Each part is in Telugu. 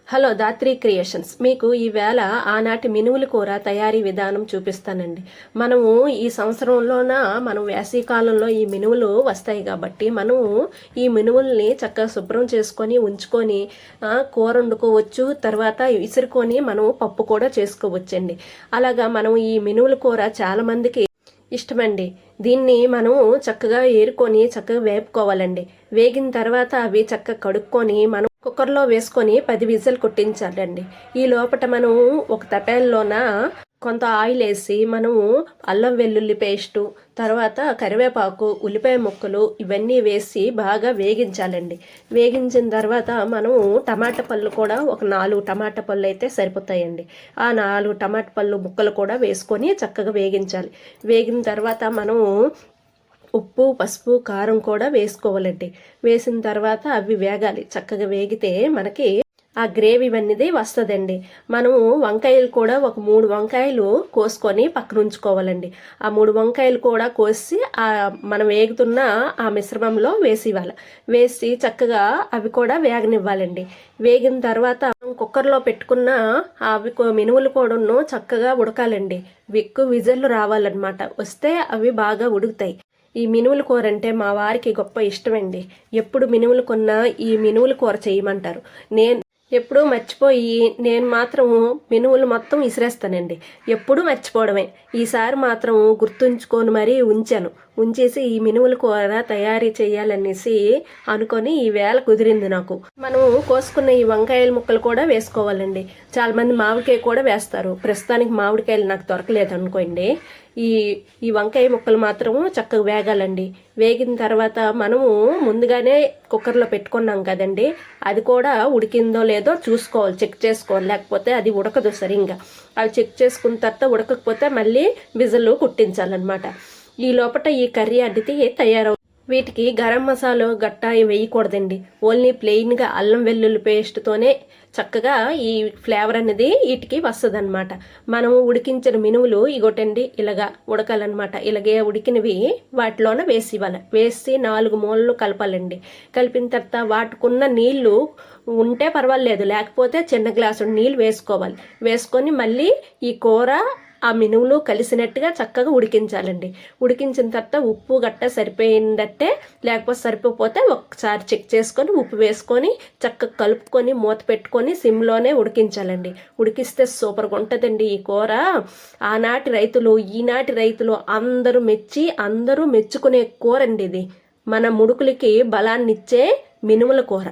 Hello Dhatri creations. మీకు ఈవేళ ఆనాటి మినుముల కూర తయారీ విధానం చూపిస్తానండి. మనము ఈ సంవత్సరంలోన మనం వేసవికాలంలో ఈ మినుములు వస్తాయి కాబట్టి మనము ఈ మినుముల్ని చక్కగా శుభ్రం చేసుకొని ఉంచుకొని కూర వండుకోవచ్చు. తర్వాత విసురుకొని మనం పప్పు కూడా చేసుకోవచ్చండి. అలాగా మనం ఈ మినుముల కూర చాలామందికి ఇష్టమండి. దీన్ని మనం చక్కగా ఏరుకొని చక్కగా వేపుకోవాలండి. వేగిన తర్వాత అవి చక్కగా కడుక్కొని మనం కుక్కర్లో వేసుకొని 10 విజిల్ కొట్టించాలండి. ఈ లోపల మనం ఒక తపేల్లోన కొంత ఆయిల్ వేసి మనము అల్లం వెల్లుల్లి పేస్టు, తర్వాత కరివేపాకు, ఉల్లిపాయ ముక్కలు ఇవన్నీ వేసి బాగా వేగించాలండి. వేగించిన తర్వాత మనము టమాటా పళ్ళు కూడా ఒక 4 టమాటా పళ్ళు అయితే సరిపోతాయండి. ఆ 4 టమాటా పళ్ళు ముక్కలు కూడా వేసుకొని చక్కగా వేగించాలి. వేగిన తర్వాత మనము ఉప్పు, పసుపు, కారం కూడా వేసుకోవాలండి. వేసిన తర్వాత అవి వేగాలి. చక్కగా వేగితే మనకి ఆ గ్రేవీ అనేది వస్తుందండి. మనము వంకాయలు కూడా ఒక 3 వంకాయలు కోసుకొని పక్కన ఉంచుకోవాలండి. ఆ 3 వంకాయలు కూడా కోసి మనం వేగుతున్న ఆ మిశ్రమంలో వేసివ్వాలి. వేసి చక్కగా అవి కూడా వేగనివ్వాలండి. వేగిన తర్వాత కుక్కర్లో పెట్టుకున్న అవి మినుములు కూడాను చక్కగా ఉడకాలండి. ఎక్కువ విజిల్లు రావాలన్నమాట. వస్తే అవి బాగా ఉడుకుతాయి. ఈ మినుముల కూర అంటే మా వారికి గొప్ప ఇష్టమండి. ఎప్పుడు మినుములు కొన్నా ఈ మినుముల కూర చేయమంటారు. ఎప్పుడూ మర్చిపోయి నేను మాత్రం మినుములు మొత్తం విసిరేస్తానండి. ఎప్పుడూ మర్చిపోవడమే. ఈసారి మాత్రం గుర్తుంచుకొని మరీ ఉంచేసి ఈ మినుముల కూర తయారీ చేయాలనేసి అనుకొని ఈవేళ కుదిరింది నాకు. మనం కోసుకున్న ఈ వంకాయల ముక్కలు కూడా వేసుకోవాలండి. చాలా మంది మామిడికాయ కూడా వేస్తారు. ప్రస్తుతానికి మామిడికాయలు నాకు దొరకలేదు అనుకోండి. ఈ వంకాయ ముక్కలు మాత్రము చక్కగా వేగాలండి. వేగిన తర్వాత మనము ముందుగానే కుక్కర్లో పెట్టుకున్నాం కదండి, అది కూడా ఉడికిందో లేదో చూసుకోవాలి, చెక్ చేసుకోవాలి. లేకపోతే అది ఉడకదు సరిగ్గా. అవి చెక్ చేసుకున్న తర్వాత ఉడకకపోతే మళ్ళీ విజిల్ కుట్టించాలన్నమాట. ఈ లోపల ఈ కర్రీ అడ్డితే తయారవుతుంది. వీటికి గరం మసాలా గట్టా వేయకూడదండి. ఓన్లీ ప్లెయిన్గా అల్లం వెల్లుల్లి పేస్ట్తోనే చక్కగా ఈ ఫ్లేవర్ అనేది వీటికి వస్తుంది అనమాట. మనం ఉడికించిన మినుములు ఇగోటండి ఇలాగా ఉడకాలన్నమాట. ఇలాగే ఉడికినవి వాటిలోన వేసి 4 మూలలు కలపాలండి. కలిపిన తర్వాత వాటికున్న నీళ్లు ఉంటే పర్వాలేదు, లేకపోతే చిన్న గ్లాసు నీళ్ళు వేసుకోవాలి. వేసుకొని మళ్ళీ ఈ కూర ఆ మినుములు కలిసినట్టుగా చక్కగా ఉడికించాలండి. ఉడికించిన తర్వాత ఉప్పు గట్ట సరిపోయిందట్టే, లేకపోతే సరిపోతే ఒకసారి చెక్ చేసుకొని ఉప్పు వేసుకొని చక్కగా కలుపుకొని మూత పెట్టుకొని సిమ్లోనే ఉడికించాలండి. ఉడికిస్తే సూపర్గా ఉంటుందండి ఈ కూర. ఆనాటి రైతులు ఈనాటి రైతులు అందరూ మెచ్చుకునే కూర అండి ఇది. మన ముడుకులకి బలాన్నిచ్చే మినుముల కూర.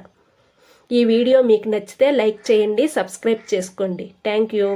ఈ వీడియో మీకు నచ్చితే లైక్ చేయండి, సబ్స్క్రైబ్ చేసుకోండి. Thank you.